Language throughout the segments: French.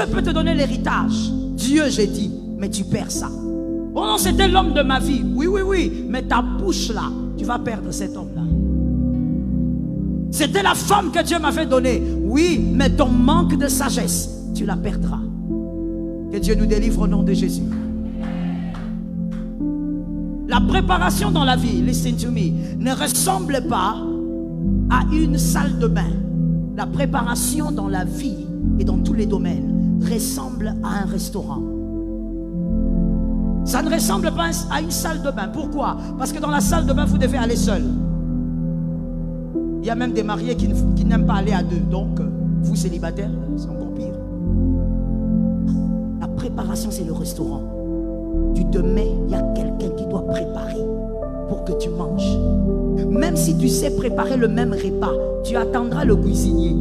Dieu peut te donner l'héritage. Dieu, j'ai dit, mais tu perds ça. Oh non, c'était l'homme de ma vie. Oui, oui, oui, mais ta bouche là, tu vas perdre cet homme-là. C'était la femme que Dieu m'avait donnée. Oui, mais ton manque de sagesse, tu la perdras. Que Dieu nous délivre au nom de Jésus. La préparation dans la vie, listen to me, ne ressemble pas à une salle de bain. La préparation dans la vie et dans tous les domaines ressemble à un restaurant. Ça ne ressemble pas à une salle de bain. Pourquoi? Parce que dans la salle de bain, vous devez aller seul. Il y a même des mariés qui n'aiment pas aller à deux. Donc, vous célibataires, c'est encore pire. La préparation, c'est le restaurant. Tu te mets, il y a quelqu'un qui doit préparer pour que tu manges. Même si tu sais préparer le même repas, tu attendras le cuisinier.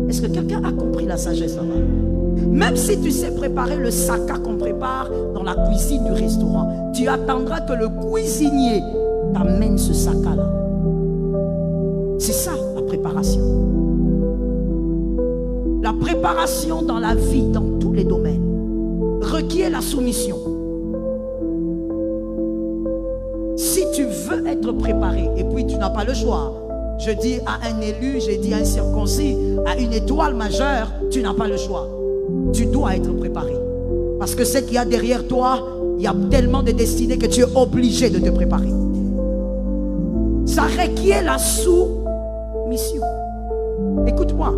Est-ce que quelqu'un a compris la sagesse là-bas? Même si tu sais préparer le saka qu'on prépare dans la cuisine du restaurant, tu attendras que le cuisinier t'amène ce saka-là. C'est ça la préparation. La préparation dans la vie, dans tous les domaines, requiert la soumission. Si tu veux être préparé, et puis tu n'as pas le choix, je dis à un élu, j'ai dit à un circoncis, à une étoile majeure, tu n'as pas le choix. Tu dois être préparé. Parce que ce qu'il y a derrière toi, il y a tellement de destinées que tu es obligé de te préparer. Ça requiert la soumission. Écoute-moi.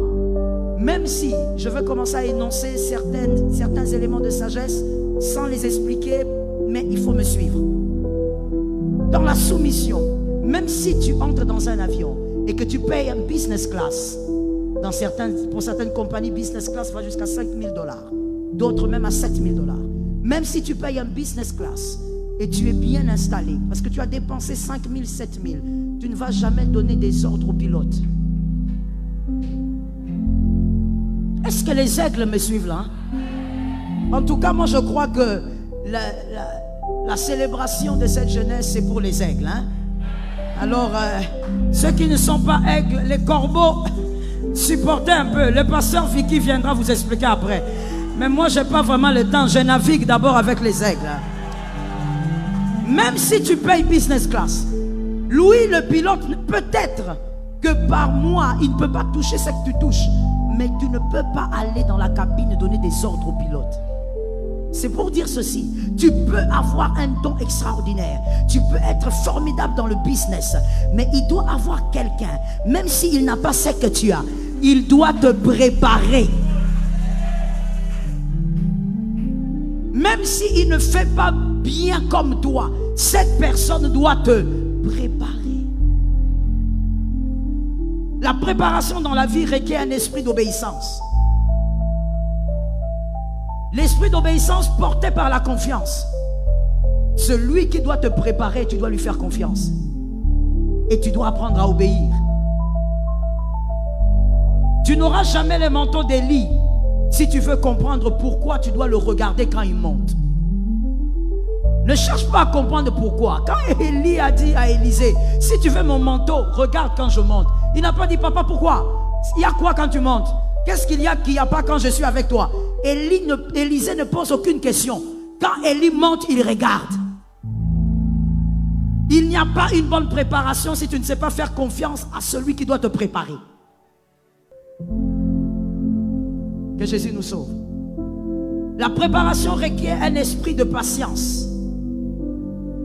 Même si je veux commencer à énoncer certains éléments de sagesse sans les expliquer, mais il faut me suivre. Dans la soumission, même si tu entres dans un avion et que tu payes un business class, pour certaines compagnies, business class va jusqu'à 5 000 $, d'autres même à 7 000 $. Même si tu payes un business class et tu es bien installé, parce que tu as dépensé 5 000, 7 000, tu ne vas jamais donner des ordres au pilote. Est-ce que les aigles me suivent là? En tout cas, moi je crois que la célébration de cette jeunesse, c'est pour les aigles. Hein? Alors, ceux qui ne sont pas aigles, les corbeaux, supportez un peu. Le pasteur Vicky viendra vous expliquer après. Mais moi, je n'ai pas vraiment le temps. Je navigue d'abord avec les aigles. Hein? Même si tu payes business class, Louis, le pilote, peut-être que par mois, il ne peut pas toucher ce que tu touches. Mais tu ne peux pas aller dans la cabine et donner des ordres au pilote. C'est pour dire ceci. Tu peux avoir un don extraordinaire. Tu peux être formidable dans le business. Mais il doit avoir quelqu'un. Même s'il n'a pas ce que tu as, il doit te préparer. Même s'il ne fait pas bien comme toi, cette personne doit te préparer. La préparation dans la vie requiert un esprit d'obéissance. L'esprit d'obéissance porté par la confiance. Celui qui doit te préparer, tu dois lui faire confiance. Et tu dois apprendre à obéir. Tu n'auras jamais le manteau d'Élie si tu veux comprendre pourquoi tu dois le regarder quand il monte. Ne cherche pas à comprendre pourquoi. Quand Élie a dit à Élisée, si tu veux mon manteau, regarde quand je monte. Il n'a pas dit, papa, pourquoi? Il y a quoi quand tu montes? Qu'est-ce qu'il y a qu'il n'y a pas quand je suis avec toi? Élisée ne pose aucune question. Quand Élie monte, il regarde. Il n'y a pas une bonne préparation si tu ne sais pas faire confiance à celui qui doit te préparer. Que Jésus nous sauve. La préparation requiert un esprit de patience.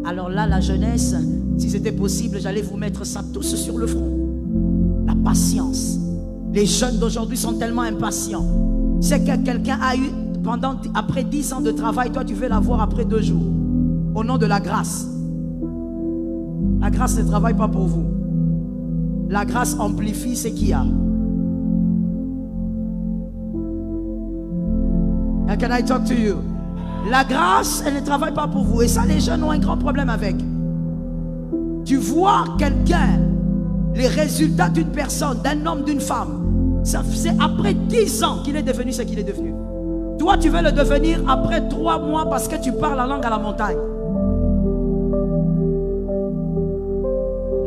Alors là, la jeunesse, si c'était possible, j'allais vous mettre ça tous sur le front. La patience. Les jeunes d'aujourd'hui sont tellement impatients. C'est que quelqu'un a eu, après 10 ans de travail, toi tu veux l'avoir après 2 jours. Au nom de la grâce. La grâce ne travaille pas pour vous. La grâce amplifie ce qu'il y a. How can I talk to you? La grâce, elle ne travaille pas pour vous. Et ça, les jeunes ont un grand problème avec. Tu vois quelqu'un, les résultats d'une personne, d'un homme, d'une femme. C'est après 10 ans qu'il est devenu ce qu'il est devenu. Toi, tu veux le devenir après 3 mois parce que tu parles la langue à la montagne.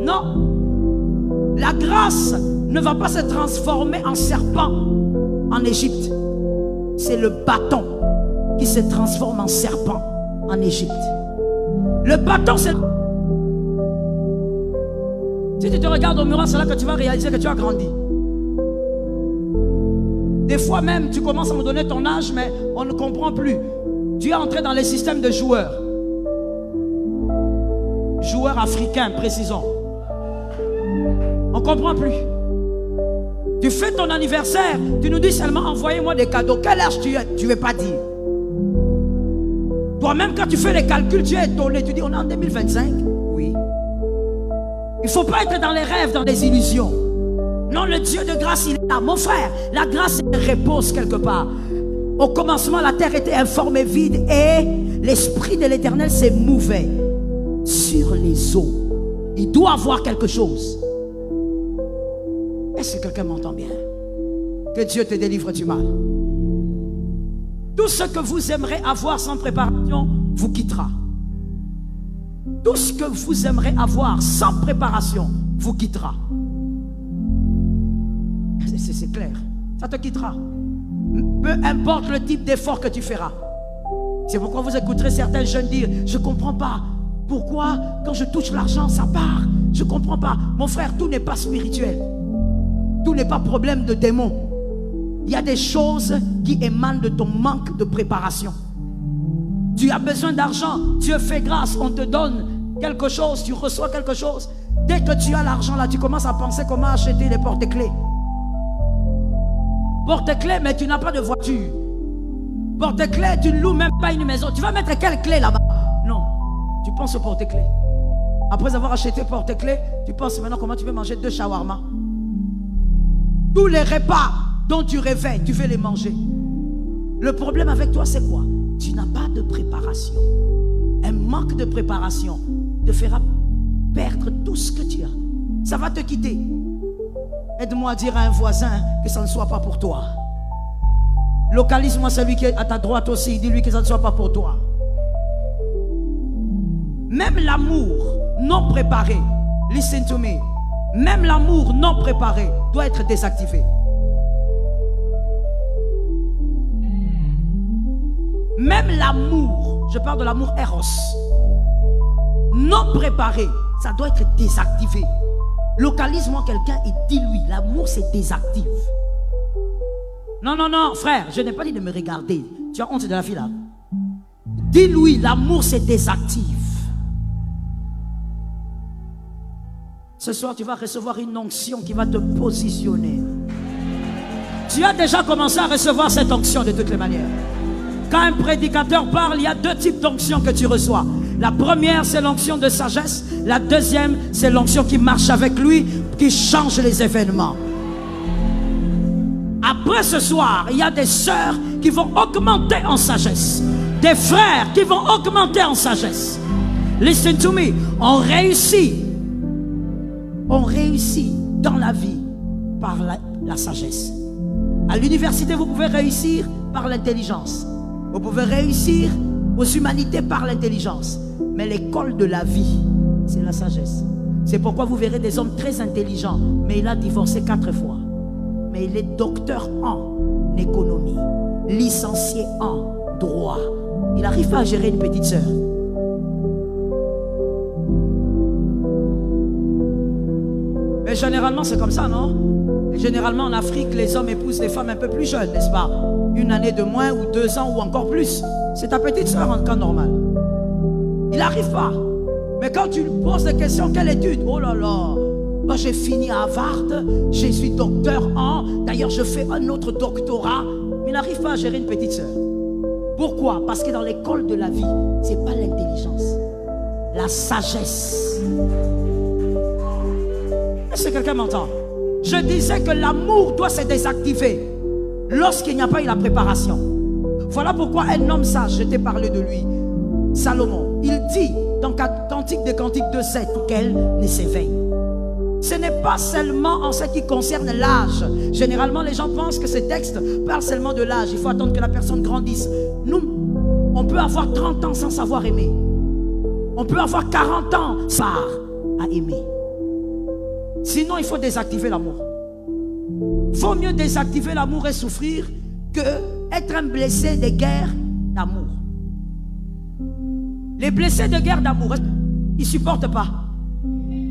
Non. La grâce ne va pas se transformer en serpent en Égypte. c'est le bâton qui se transforme en serpent en Égypte. Le bâton, c'est... Si tu te regardes au miroir, c'est là que tu vas réaliser que tu as grandi. Des fois même, tu commences à me donner ton âge, mais on ne comprend plus. Tu es entré dans les systèmes de joueurs. Joueurs africains, précisons. On ne comprend plus. Tu fais ton anniversaire, tu nous dis seulement envoyez-moi des cadeaux. Quel âge tu es? Tu ne veux pas dire. Toi-même, quand tu fais les calculs, tu es étonné. Tu dis on est en 2025. Oui. Il ne faut pas être dans les rêves, dans les illusions. Non, le Dieu de grâce, il est là. Mon frère, la grâce repose quelque part. Au commencement, la terre était informe et vide et l'Esprit de l'Éternel s'est mouvé sur les eaux. Il doit avoir quelque chose. Est-ce que quelqu'un m'entend bien? Que Dieu te délivre du mal. Tout ce que vous aimerez avoir sans préparation vous quittera. Tout ce que vous aimerez avoir sans préparation vous quittera. C'est clair. Ça te quittera. Peu importe le type d'effort que tu feras. C'est pourquoi vous écouterez certains jeunes dire « Je ne comprends pas. Pourquoi quand je touche l'argent, ça part? Je ne comprends pas. » Mon frère, tout n'est pas spirituel. Tout n'est pas problème de démon. Il y a des choses qui émanent de ton manque de préparation. Tu as besoin d'argent. Dieu fait grâce. On te donne quelque chose. Tu reçois quelque chose. Dès que tu as l'argent là, tu commences à penser comment acheter les porte-clés. Porte-clés, mais tu n'as pas de voiture. Porte-clés, tu ne loues même pas une maison. Tu vas mettre quelle clé là-bas? Non, tu penses au porte-clés. Après avoir acheté porte-clés, tu penses maintenant comment tu veux manger 2 shawarma. Tous les repas dont tu rêvais, tu veux les manger. Le problème avec toi, c'est quoi? Tu n'as pas de préparation. Un manque de préparation te fera perdre tout ce que tu as. Ça va te quitter. Aide-moi à dire à un voisin que ça ne soit pas pour toi. Localise-moi celui qui est à ta droite aussi. Dis-lui que ça ne soit pas pour toi. Même l'amour non préparé, listen to me, même l'amour non préparé doit être désactivé. Même l'amour, je parle de l'amour Eros, non préparé, ça doit être désactivé. Localise-moi quelqu'un et dis-lui, l'amour se désactive. Non, non, non, frère, je n'ai pas dit de me regarder. Tu as honte de la fille là. Dis-lui, l'amour se désactive. Ce soir, tu vas recevoir une onction qui va te positionner. Tu as déjà commencé à recevoir cette onction de toutes les manières. Quand un prédicateur parle, il y a 2 types d'onction que tu reçois. La première, c'est l'onction de sagesse. La deuxième, c'est l'onction qui marche avec lui, qui change les événements. Après ce soir, il y a des sœurs qui vont augmenter en sagesse. Des frères qui vont augmenter en sagesse. Listen to me. On réussit dans la vie par la sagesse. À l'université, vous pouvez réussir par l'intelligence. Vous pouvez réussir aux humanités par l'intelligence. Mais l'école de la vie, c'est la sagesse. C'est pourquoi vous verrez des hommes très intelligents, mais il a divorcé 4 fois. Mais il est docteur en économie, licencié en droit. Il n'arrive pas à gérer une petite sœur. Mais généralement, c'est comme ça, non? Et généralement, en Afrique, les hommes épousent les femmes un peu plus jeunes, n'est-ce pas? 1 année de moins, ou 2 ans, ou encore plus. C'est ta petite sœur en cas normal. Il n'arrive pas. Mais quand tu lui poses des questions, quelle étude? Oh là là, moi j'ai fini à Harvard, je suis docteur en... D'ailleurs, je fais un autre doctorat. Mais il n'arrive pas à gérer une petite sœur. Pourquoi? Parce que dans l'école de la vie, ce n'est pas l'intelligence, la sagesse. Est-ce que quelqu'un m'entend? Je disais que l'amour doit se désactiver lorsqu'il n'y a pas eu la préparation. Voilà pourquoi un homme sage, je t'ai parlé de lui, Salomon, il dit dans Cantique des Cantiques 2:7 qu'elle ne s'éveille. Ce n'est pas seulement en ce qui concerne l'âge. Généralement, les gens pensent que ces textes parlent seulement de l'âge. Il faut attendre que la personne grandisse. Nous, on peut avoir 30 ans sans savoir aimer. On peut avoir 40 ans sans à aimer. Sinon, il faut désactiver l'amour. Il vaut mieux désactiver l'amour et souffrir que être un blessé de guerre d'amour. Les blessés de guerre d'amour, ils ne supportent pas.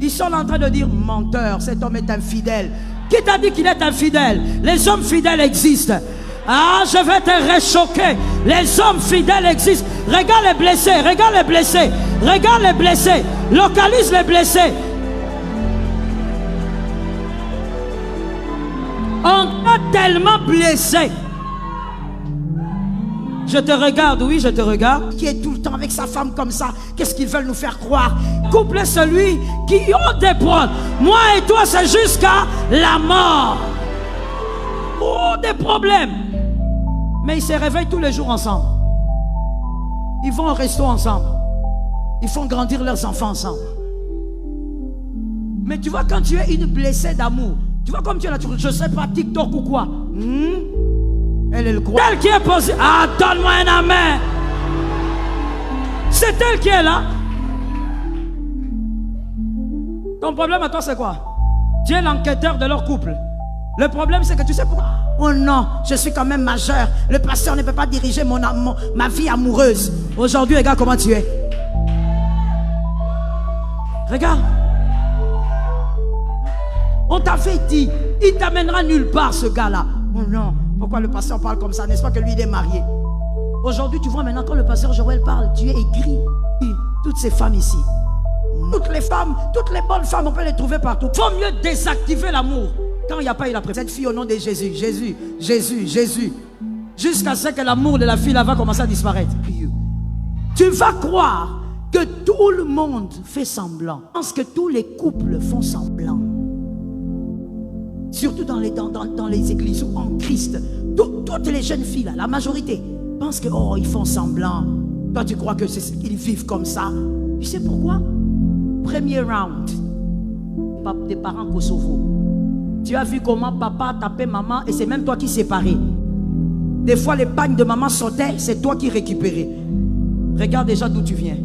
Ils sont en train de dire, menteur, cet homme est infidèle. Qui t'a dit qu'il est infidèle? Les hommes fidèles existent. Ah, je vais te réchoquer. Les hommes fidèles existent. Regarde les blessés, regarde les blessés, regarde les blessés. Localise les blessés. On t'a tellement blessé. Je te regarde, oui, je te regarde. Qui est tout le temps avec sa femme comme ça. Qu'est-ce qu'ils veulent nous faire croire? Couple celui qui ont des problèmes. Moi et toi, c'est jusqu'à la mort. Oh, des problèmes. Mais ils se réveillent tous les jours ensemble. Ils vont au resto ensemble. Ils font grandir leurs enfants ensemble. Mais tu vois, quand tu es une blessée d'amour, tu vois comme tu es là, je sais pas, TikTok ou quoi. Elle est le croix. Elle qui est posée. Ah, donne-moi un amen. C'est elle qui est là. Ton problème à toi, c'est quoi? Tu es l'enquêteur de leur couple. Le problème, c'est que tu sais pourquoi. Oh non, je suis quand même majeur. Le pasteur ne peut pas diriger ma vie amoureuse. Aujourd'hui, regarde comment tu es. Regarde. On t'avait dit, il t'amènera nulle part, ce gars-là. Oh non, pourquoi le pasteur parle comme ça? N'est-ce pas que lui, il est marié? Aujourd'hui, tu vois, maintenant, quand le pasteur Joël parle, tu es aigri. Toutes ces femmes ici, toutes les femmes, toutes les bonnes femmes, on peut les trouver partout. Il faut mieux désactiver l'amour. Quand il n'y a pas eu la préparation. Cette fille au nom de Jésus, Jésus, Jésus, Jésus. Jusqu'à ce que l'amour de la fille là va commencer à disparaître. Tu vas croire que tout le monde fait semblant. Je pense que tous les couples font semblant. Surtout dans les églises ou en Christ. Toutes les jeunes filles là, la majorité, pensent que oh, ils font semblant. Toi tu crois que ils vivent comme ça. Tu sais pourquoi? Premier round. Des parents Kosovo. Tu as vu comment papa tapait maman et c'est même toi qui séparais. Des fois les pagnes de maman sautaient, c'est toi qui récupérais. Regarde déjà d'où tu viens.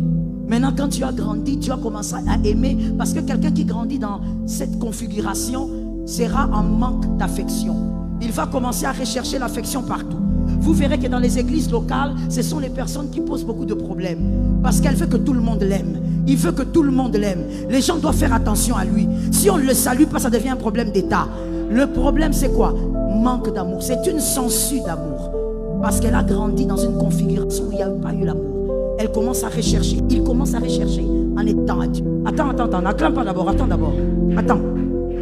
Maintenant quand tu as grandi, tu as commencé à aimer. Parce que quelqu'un qui grandit dans cette configuration sera en manque d'affection. Il va commencer à rechercher l'affection partout. Vous verrez que dans les églises locales, ce sont les personnes qui posent beaucoup de problèmes. Parce qu'elle veut que tout le monde l'aime. Il veut que tout le monde l'aime. Les gens doivent faire attention à lui. Si on ne le salue pas, ça devient un problème d'état. Le problème, c'est quoi? Manque d'amour. C'est une sangsue d'amour. Parce qu'elle a grandi dans une configuration où il n'y a pas eu l'amour. Elle commence à rechercher. Il commence à rechercher en étant à Dieu. Attends. N'acclame pas d'abord. Attends d'abord. Attends.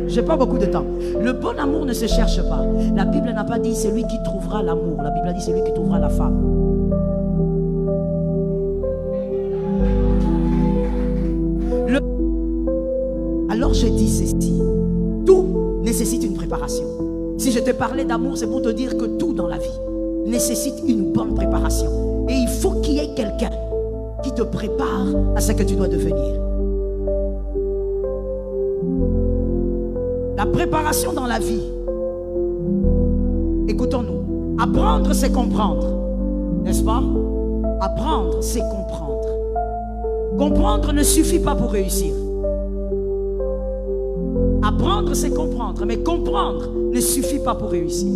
J'ai pas beaucoup de temps. Le bon amour ne se cherche pas. La Bible n'a pas dit celui qui trouvera l'amour. La Bible a dit celui qui trouvera la femme. Alors je dis ceci, tout nécessite une préparation. Si je te parlais d'amour, c'est pour te dire que tout dans la vie nécessite une bonne préparation. Et il faut qu'il y ait quelqu'un qui te prépare à ce que tu dois devenir. La préparation dans la vie, écoutons-nous, apprendre c'est comprendre, n'est-ce pas? Apprendre c'est comprendre. Comprendre ne suffit pas pour réussir. Apprendre, c'est comprendre. Mais comprendre ne suffit pas pour réussir.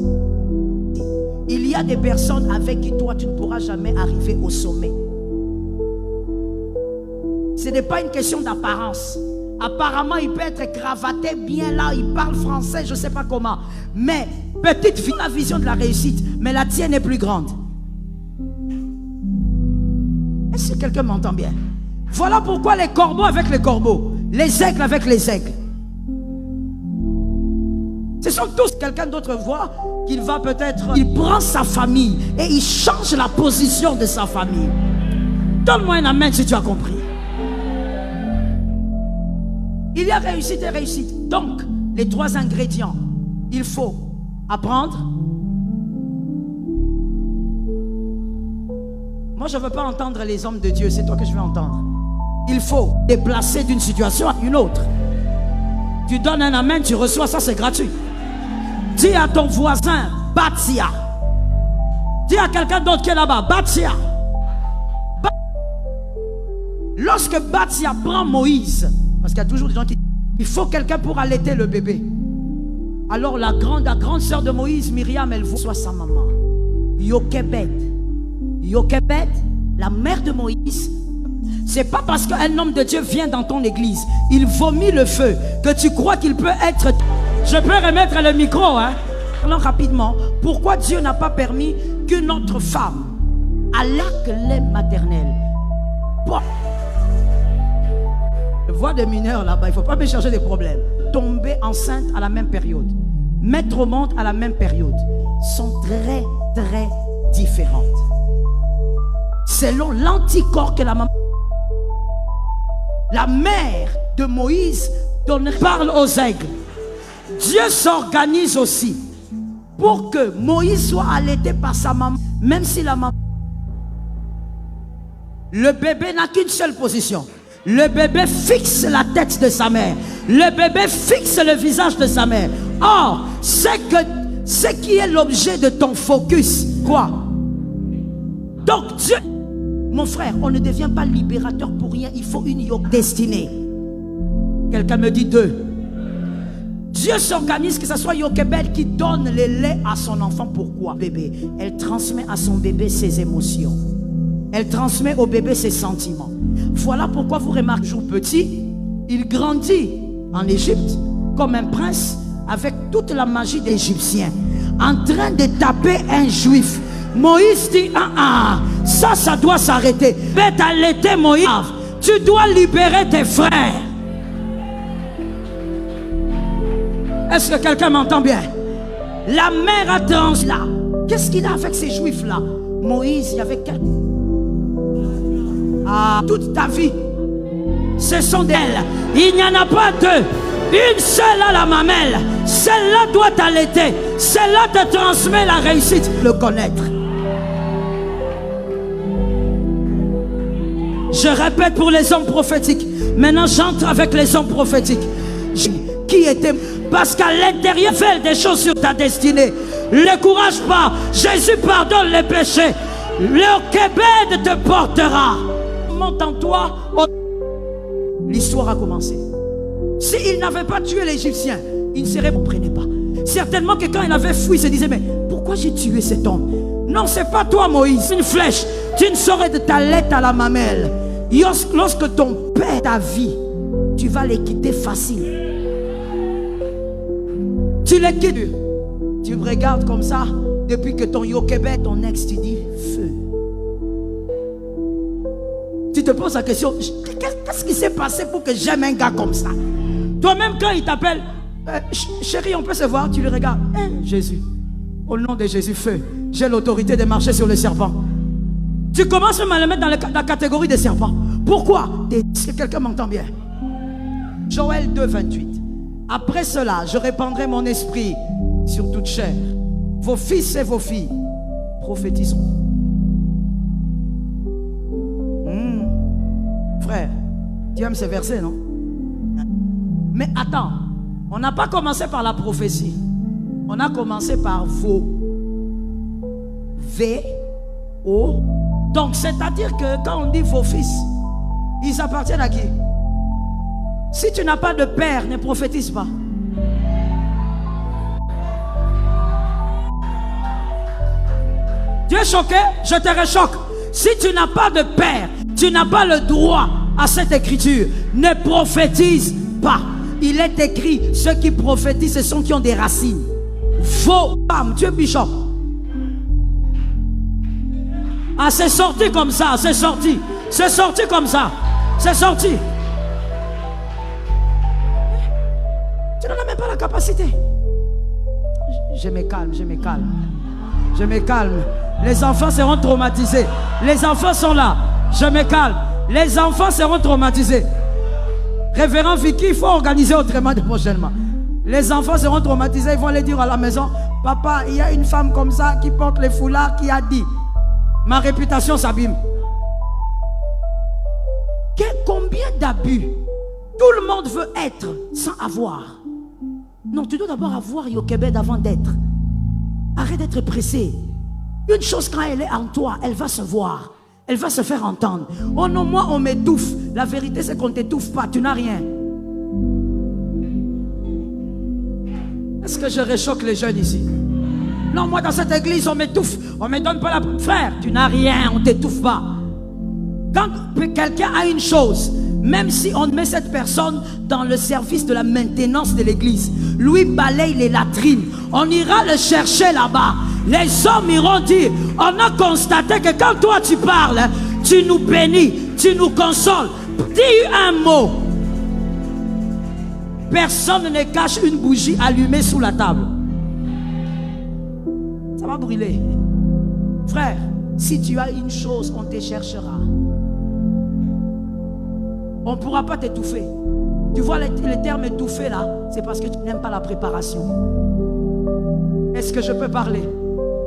Il y a des personnes avec qui toi, tu ne pourras jamais arriver au sommet. Ce n'est pas une question d'apparence. Apparemment, il peut être cravaté bien là, il parle français, je ne sais pas comment. Mais, petite vie, la vision de la réussite, mais la tienne est plus grande. Est-ce que quelqu'un m'entend bien? Voilà pourquoi les corbeaux avec les corbeaux, les aigles avec les aigles. Ce sont tous, quelqu'un d'autre voit qu'il va peut-être, il prend sa famille et il change la position de sa famille. Donne-moi un amen si tu as compris. Il y a réussite et réussite. Donc, les trois ingrédients, il faut apprendre. Moi, je ne veux pas entendre les hommes de Dieu, c'est toi que je veux entendre. Il faut déplacer d'une situation à une autre. Tu donnes un amen, tu reçois, ça c'est gratuit. Dis à ton voisin, Batia. Dis à quelqu'un d'autre qui est là-bas, Batia. Lorsque Batia prend Moïse, parce qu'il y a toujours des gens qui... Il faut quelqu'un pour allaiter le bébé. Alors la grande sœur de Moïse, Myriam, elle voit sa maman. Jochebed. Jochebed, la mère de Moïse. C'est pas parce qu'un homme de Dieu vient dans ton église, il vomit le feu, que tu crois qu'il peut être... Je peux remettre le micro, hein? Alors rapidement, pourquoi Dieu n'a pas permis qu'une autre femme, à l'arc lait maternel, voix de mineur là-bas, il ne faut pas me chercher des problèmes, tomber enceinte à la même période, mettre au monde à la même période, sont très très différentes. Selon l'anticorps que la maman, la mère de Moïse parle aux aigles. Dieu s'organise aussi pour que Moïse soit allaité par sa maman, même si la maman... Le bébé n'a qu'une seule position. Le bébé fixe la tête de sa mère. Le bébé fixe le visage de sa mère. Or, ce qui est l'objet de ton focus, quoi? Donc Dieu... Mon frère, on ne devient pas libérateur pour rien. Il faut une destinée. Quelqu'un me dit deux. Dieu s'organise que ce soit Jochebed qui donne le lait à son enfant. Pourquoi? Bébé, elle transmet à son bébé ses émotions. Elle transmet au bébé ses sentiments. Voilà pourquoi vous remarquez, jour petit, il grandit en Égypte comme un prince avec toute la magie d'Égyptien, en train de taper un juif. Moïse dit, ça doit s'arrêter. Bête à l'été, Moïse, tu dois libérer tes frères. Est-ce que quelqu'un m'entend bien? La mère a trans là. Qu'est-ce qu'il a avec ces juifs là? Moïse, il y avait quatre. Toute ta vie, ce sont d'elles. Il n'y en a pas deux. Une seule a la mamelle. Celle-là doit t'allaiter. Celle-là te transmet la réussite. Le connaître. Je répète pour les hommes prophétiques. Maintenant j'entre avec les hommes prophétiques. Qui était... Parce qu'à l'intérieur, fais des choses sur ta destinée. Ne décourage pas. Jésus pardonne les péchés. Le Jochebed te portera. Monte en toi. L'histoire a commencé. S'il n'avait pas tué l'Égyptien, il ne serait... comprenait pas. Certainement que quand il avait fui, il se disait, mais pourquoi j'ai tué cet homme? Non, c'est pas toi Moïse, une flèche. Tu ne saurais de ta lettre à la mamelle. Lorsque ton père ta vie, tu vas les quitter facile. Tu les quittes. Tu me regardes comme ça. Depuis que ton Jochebed, ton ex, tu dis feu. Tu te poses la question, qu'est-ce qui s'est passé pour que j'aime un gars comme ça? Toi-même quand il t'appelle, chérie, on peut se voir, tu le regardes. Jésus, au nom de Jésus, feu. J'ai l'autorité de marcher sur le serpent. Tu commences à le mettre dans la catégorie des serpents. Pourquoi? Est-ce que quelqu'un m'entend bien? Joël 2, 28. Après cela, je répandrai mon esprit sur toute chair. Vos fils et vos filles prophétiseront. Frère, tu aimes ces versets, non? Mais attends, on n'a pas commencé par la prophétie. On a commencé par vos. V-O. Donc, c'est-à-dire que quand on dit vos fils, ils appartiennent à qui? Si tu n'as pas de père, ne prophétise pas. Tu es choqué? Je te réchoque. Si tu n'as pas de père, tu n'as pas le droit à cette écriture. Ne prophétise pas. Il est écrit, ceux qui prophétisent, ce sont qui ont des racines. Vos femmes, tu es bishop. C'est sorti comme ça, c'est sorti. C'est sorti comme ça. C'est sorti. Tu n'en as même pas la capacité. Je me calme, je me calme. Je me calme. Les enfants seront traumatisés. Les enfants sont là. Je me calme. Les enfants seront traumatisés. Révérend Vicky, il faut organiser autrement prochainement. Les enfants seront traumatisés. Ils vont aller dire à la maison, papa, il y a une femme comme ça qui porte les foulards qui a dit, ma réputation s'abîme. Combien d'abus? Tout le monde veut être sans avoir. Non, tu dois d'abord avoir Jochebed avant d'être. Arrête d'être pressé. Une chose, quand elle est en toi, elle va se voir. Elle va se faire entendre. Oh non, moi on m'étouffe. La vérité c'est qu'on ne t'étouffe pas, tu n'as rien. Est-ce que je réchoque les jeunes ici? Non, moi dans cette église, on m'étouffe. On me donne pas la... Frère, tu n'as rien, on t'étouffe pas. Quand quelqu'un a une chose, même si on met cette personne dans le service de la maintenance de l'église, lui balaye les latrines, on ira le chercher là-bas. Les hommes iront dire, on a constaté que quand toi tu parles, tu nous bénis, tu nous consoles. Dis un mot. Personne ne cache une bougie allumée sous la table. Ça va brûler. Frère, si tu as une chose, on te cherchera. On ne pourra pas t'étouffer. Tu vois le terme étouffer là, c'est parce que tu n'aimes pas la préparation. Est-ce que je peux parler?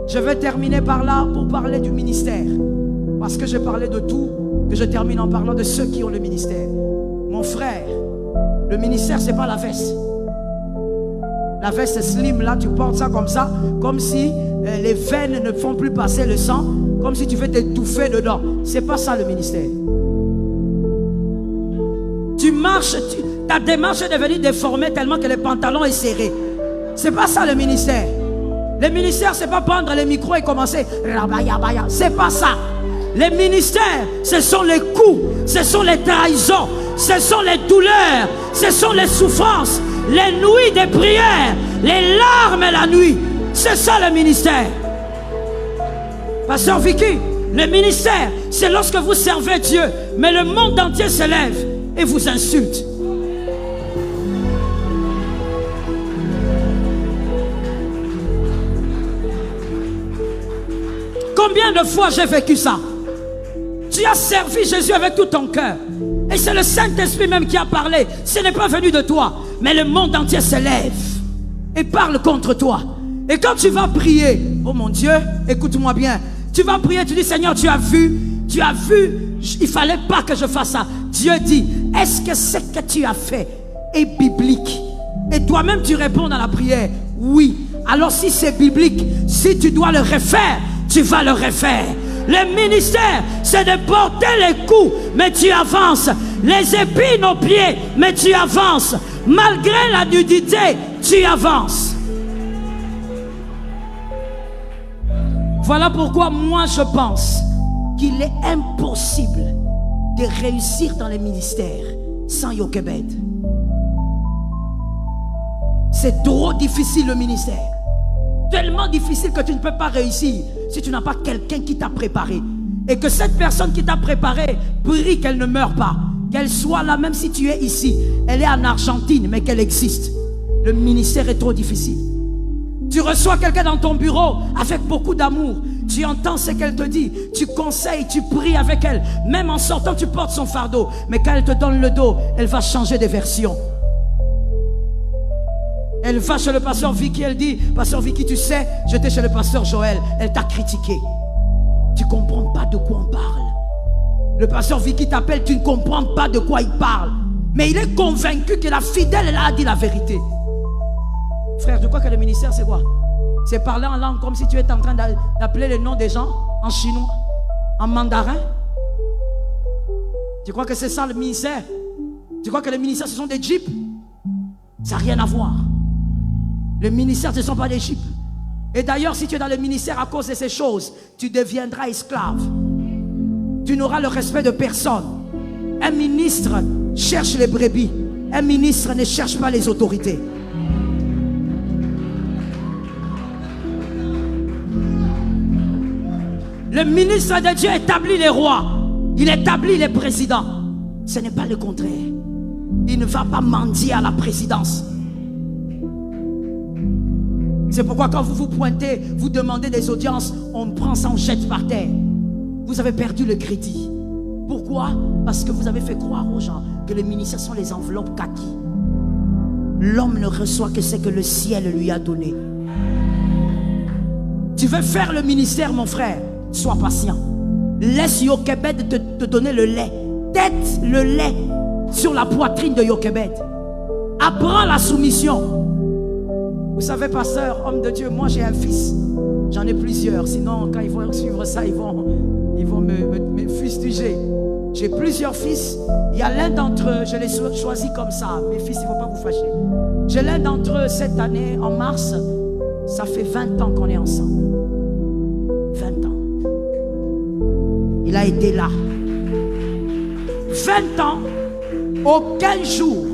Je vais terminer par là pour parler du ministère. Parce que j'ai parlé de tout, que je termine en parlant de ceux qui ont le ministère. Mon frère, le ministère, ce n'est pas la veste. La veste slim, là, tu portes ça, comme si les veines ne font plus passer le sang, comme si tu veux t'étouffer dedans. Ce n'est pas ça le ministère. Tu marches, ta démarche est devenue déformée tellement que le pantalon est serré. Ce n'est pas ça le ministère. Le ministère, ce n'est pas prendre les micros et commencer. C'est pas ça. Les ministères, ce sont les coups, ce sont les trahisons, ce sont les douleurs, ce sont les souffrances, les nuits de prière, les larmes la nuit. C'est ça le ministère. Pasteur Vicky, le ministère, c'est lorsque vous servez Dieu, mais le monde entier se lève et vous insulte. Combien de fois j'ai vécu ça? Tu as servi Jésus avec tout ton cœur. Et c'est le Saint-Esprit même qui a parlé. Ce n'est pas venu de toi. Mais le monde entier se lève et parle contre toi. Et quand tu vas prier, oh mon Dieu, écoute-moi bien. Tu vas prier, tu dis, Seigneur, tu as vu, il ne fallait pas que je fasse ça. Dieu dit, est-ce que ce que tu as fait est biblique? Et toi-même tu réponds dans la prière, oui. Alors si c'est biblique, si tu dois le refaire, tu vas le refaire. Le ministère, c'est de porter les coups, mais tu avances. Les épines aux pieds, mais tu avances. Malgré la nudité, tu avances. Voilà pourquoi moi je pense qu'il est impossible de réussir dans les ministères sans Jochebed. C'est trop difficile le ministère. Tellement difficile que tu ne peux pas réussir si tu n'as pas quelqu'un qui t'a préparé. Et que cette personne qui t'a préparé prie qu'elle ne meure pas. Qu'elle soit là même si tu es ici. Elle est en Argentine mais qu'elle existe. Le ministère est trop difficile. Tu reçois quelqu'un dans ton bureau avec beaucoup d'amour. Tu entends ce qu'elle te dit. Tu conseilles, tu pries avec elle. Même en sortant, tu portes son fardeau. Mais quand elle te donne le dos, elle va changer de version. Elle va chez le pasteur Vicky, elle dit, pasteur Vicky, tu sais, j'étais chez le pasteur Joël, elle t'a critiqué. Tu ne comprends pas de quoi on parle. Le pasteur Vicky t'appelle, tu ne comprends pas de quoi il parle. Mais il est convaincu que la fidèle, elle a dit la vérité. Frère, tu crois que le ministère, c'est quoi? C'est parler en langue comme si tu étais en train d'appeler les noms des gens en chinois, en mandarin. Tu crois que c'est ça le ministère? Tu crois que le ministère, ce sont des jeeps? Ça n'a rien à voir. Le ministère, ce ne sont pas des jeeps. Et d'ailleurs, si tu es dans le ministère à cause de ces choses, tu deviendras esclave. Tu n'auras le respect de personne. Un ministre cherche les brebis. Un ministre ne cherche pas les autorités. Le ministre de Dieu établit les rois. Il établit les présidents. Ce n'est pas le contraire. Il ne va pas mendier à la présidence. C'est pourquoi quand vous vous pointez, vous demandez des audiences, on prend ça, on jette par terre. Vous avez perdu le crédit. Pourquoi? Parce que vous avez fait croire aux gens que les ministères sont les enveloppes kaki. L'homme ne reçoit que ce que le ciel lui a donné. Tu veux faire le ministère, mon frère? Sois patient. Laisse Jochebed te donner le lait. Tête le lait sur la poitrine de Jochebed. Apprends la soumission. Vous savez, pasteur, homme de Dieu, moi j'ai un fils. J'en ai plusieurs. Sinon, quand ils vont suivre ça, ils vont me fustiger. J'ai plusieurs fils. Il y a l'un d'entre eux, je l'ai choisi comme ça. Mes fils, il ne faut pas vous fâcher. J'ai l'un d'entre eux cette année, en mars. Ça fait 20 ans qu'on est ensemble. 20 ans. Il a été là. 20 ans, aucun jour,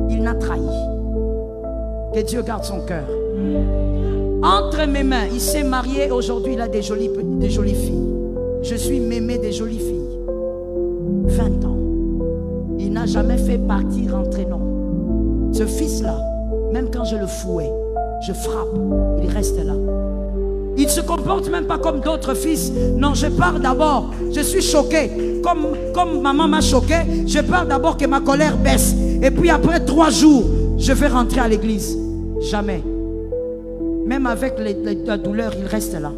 il n'a trahi. Que Dieu garde son cœur. Entre mes mains, il s'est marié et aujourd'hui il a des jolies filles. Je suis mémé des jolies filles. 20 ans. Il n'a jamais fait partir, rentrer, non. Ce fils-là, même quand je le fouets, je frappe, il reste là. Il ne se comporte même pas comme d'autres fils. Non, je pars d'abord. Je suis choqué. Comme maman m'a choqué, je pars d'abord que ma colère baisse. Et puis après 3 jours, je vais rentrer à l'église. Jamais. Même avec la douleur, il reste là.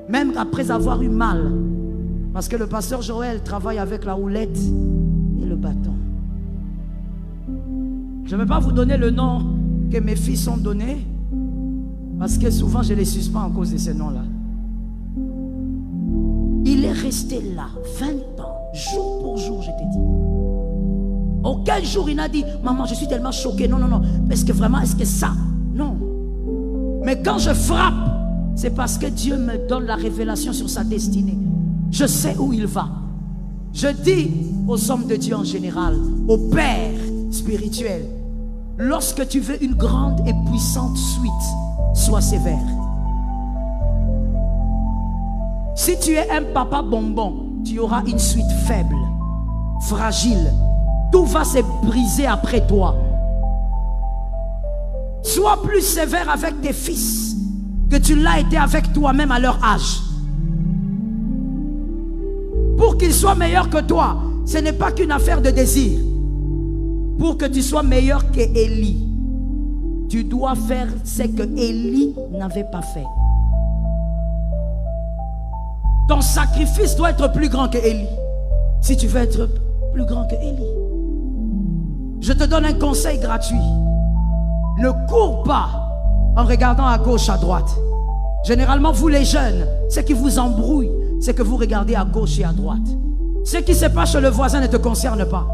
Même après avoir eu mal. Parce que le pasteur Joël travaille avec la houlette et le bâton. Je ne vais pas vous donner le nom que mes fils ont donné. Parce que souvent je les suspends à cause de ces noms-là. Il est resté là 20 ans, jour pour jour, je t'ai dit. Aucun jour il n'a dit, maman, je suis tellement choqué. Non, non, non. Est-ce que vraiment, est-ce que ça? Non. Mais quand je frappe, c'est parce que Dieu me donne la révélation sur sa destinée. Je sais où il va. Je dis aux hommes de Dieu en général, aux pères spirituels, lorsque tu veux une grande et puissante suite, sois sévère. Si tu es un papa bonbon, tu auras une suite faible, fragile. Tout va se briser après toi. Sois plus sévère avec tes fils que tu l'as été avec toi-même à leur âge. Pour qu'ils soient meilleurs que toi, ce n'est pas qu'une affaire de désir. Pour que tu sois meilleur que Élie, tu dois faire ce que Élie n'avait pas fait. Ton sacrifice doit être plus grand que Élie. Si tu veux être plus grand que Élie. Je te donne un conseil gratuit. Ne cours pas en regardant à gauche, à droite. Généralement, vous les jeunes, ce qui vous embrouille, c'est que vous regardez à gauche et à droite. Ce qui se passe chez le voisin ne te concerne pas.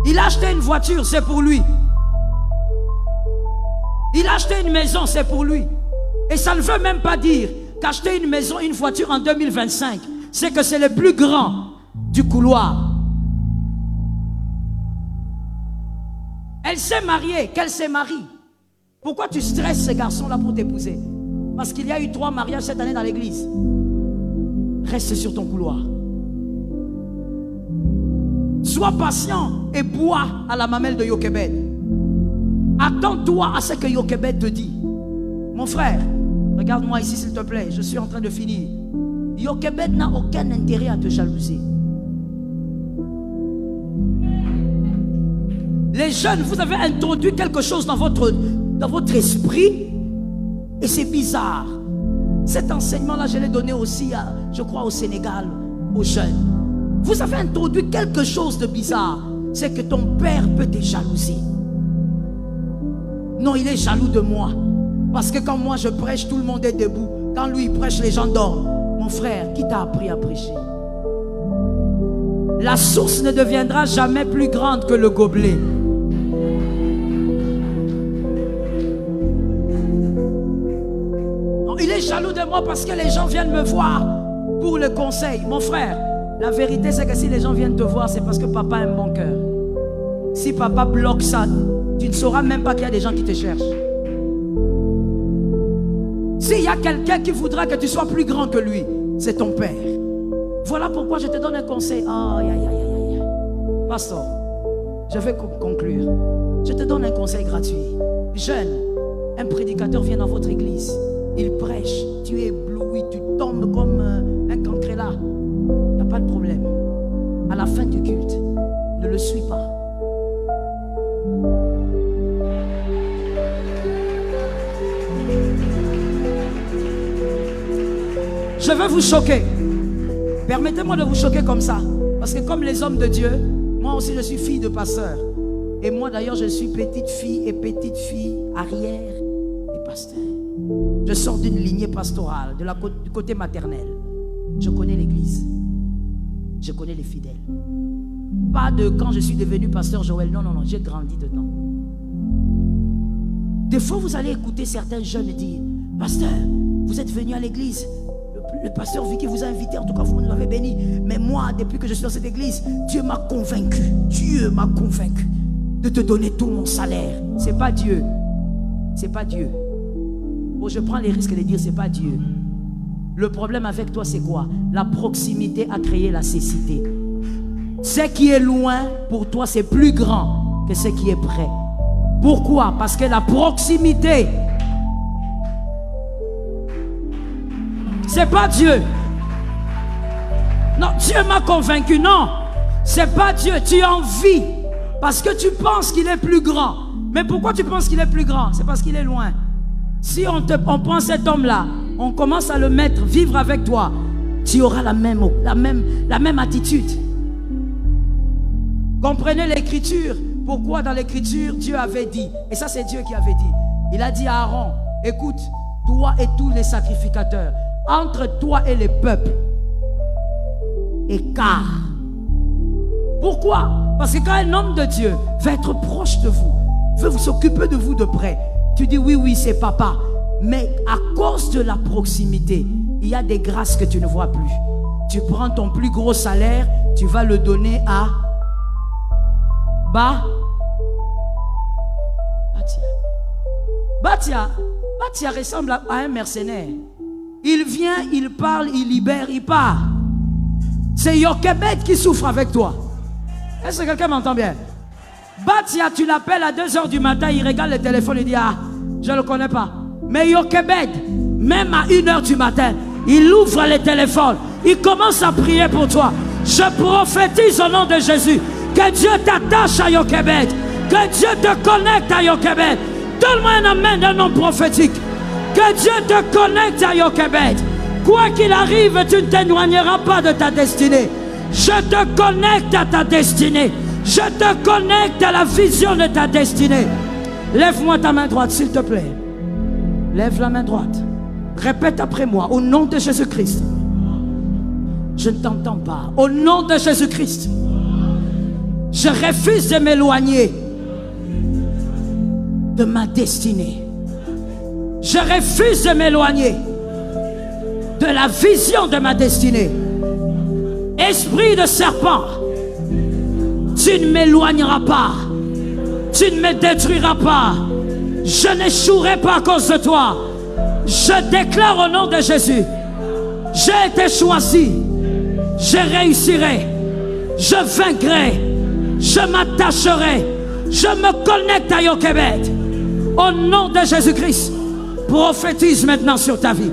Il a acheté une voiture, c'est pour lui. Il a acheté une maison, c'est pour lui. Et ça ne veut même pas dire qu'acheter une maison, une voiture en 2025, c'est que c'est le plus grand du couloir. Elle s'est mariée, qu'elle s'est mariée. Pourquoi tu stresses ces garçons-là pour t'épouser? Parce qu'il y a eu 3 mariages cette année dans l'église. Reste sur ton couloir. Sois patient et bois à la mamelle de Jochebed. Attends-toi à ce que Jochebed te dit. Mon frère, regarde-moi ici s'il te plaît, je suis en train de finir. Jochebed n'a aucun intérêt à te jalouser. Les jeunes, vous avez introduit quelque chose dans votre esprit et c'est bizarre. Cet enseignement-là, je l'ai donné aussi, je crois, au Sénégal, aux jeunes. Vous avez introduit quelque chose de bizarre. C'est que ton père peut te jalouser. Non, il est jaloux de moi. Parce que quand moi je prêche, tout le monde est debout. Quand lui il prêche, les gens dorment. Mon frère, qui t'a appris à prêcher? La source ne deviendra jamais plus grande que le gobelet. Non, il est jaloux de moi parce que les gens viennent me voir pour le conseil. Mon frère, la vérité c'est que si les gens viennent te voir, c'est parce que papa a un bon cœur. Si papa bloque ça, tu ne sauras même pas qu'il y a des gens qui te cherchent. S'il y a quelqu'un qui voudra que tu sois plus grand que lui, c'est ton père. Voilà pourquoi je te donne un conseil. Aïe, aïe, aïe, aïe, aïe. Pasteur, je vais conclure. Je te donne un conseil gratuit. Jeune, un prédicateur vient dans votre église. Il prêche, tu es ébloui, tu tombes comme un cancrélat. Il n'y a pas de problème. À la fin du culte, ne le suis pas. Je veux vous choquer. Permettez-moi de vous choquer comme ça. Parce que comme les hommes de Dieu, moi aussi je suis fille de pasteur. Et moi d'ailleurs je suis petite fille arrière des pasteurs. Je sors d'une lignée pastorale, du côté maternel. Je connais l'église. Je connais les fidèles. Pas de quand je suis devenu pasteur Joël. Non, non, non, j'ai grandi dedans. Des fois, vous allez écouter certains jeunes dire, pasteur, vous êtes venu à l'église. Le pasteur Vicky vous a invité, en tout cas vous nous avez béni. Mais moi, depuis que je suis dans cette église, Dieu m'a convaincu. Dieu m'a convaincu de te donner tout mon salaire. C'est pas Dieu. C'est pas Dieu. Bon, je prends les risques de dire c'est pas Dieu. Le problème avec toi, c'est quoi? La proximité a créé la cécité. Ce qui est loin, pour toi, c'est plus grand que ce qui est près. Pourquoi? Parce que la proximité, c'est pas Dieu. Non, Dieu m'a convaincu. Non, c'est pas Dieu. Tu envies parce que tu penses qu'il est plus grand. Mais pourquoi tu penses qu'il est plus grand? C'est parce qu'il est loin. Si on prend cet homme-là, on commence à le mettre, vivre avec toi, tu auras la même attitude. Comprenez l'écriture. Pourquoi dans l'écriture, Dieu avait dit, et ça c'est Dieu qui avait dit, il a dit à Aaron, écoute, toi et tous les sacrificateurs, entre toi et les peuples, écart. Pourquoi? Parce que quand un homme de Dieu veut être proche de vous, veut s'occuper de vous de près, tu dis oui, oui, c'est papa. Mais à cause de la proximité, il y a des grâces que tu ne vois plus. Tu prends ton plus gros salaire, tu vas le donner à Batia ressemble à un mercenaire. Il vient, il parle, il libère, il part. C'est Jochebed qui souffre avec toi. Est-ce que quelqu'un m'entend bien? Batia, tu l'appelles à 2 h du matin, il regarde le téléphone, il dit ah, je ne le connais pas. Mais Jochebed, même à 1 h du matin, il ouvre le téléphone, il commence à prier pour toi. Je prophétise au nom de Jésus que Dieu t'attache à Jochebed, que Dieu te connecte à Jochebed. Donne-moi un amen d'un nom prophétique. Que Dieu te connecte à Jochebed. Quoi qu'il arrive, tu ne t'éloigneras pas de ta destinée. Je te connecte à ta destinée. Je te connecte à la vision de ta destinée. Lève-moi ta main droite, s'il te plaît. Lève la main droite. Répète après moi, au nom de Jésus-Christ. Je ne t'entends pas. Au nom de Jésus-Christ, je refuse de m'éloigner de ma destinée. Je refuse de m'éloigner de la vision de ma destinée. Esprit de serpent, tu ne m'éloigneras pas. Tu ne me détruiras pas. Je n'échouerai pas à cause de toi. Je déclare au nom de Jésus, j'ai été choisi. Je réussirai. Je vaincrai. Je m'attacherai. Je me connecte à Jochebed. Au nom de Jésus-Christ, prophétise maintenant sur ta vie.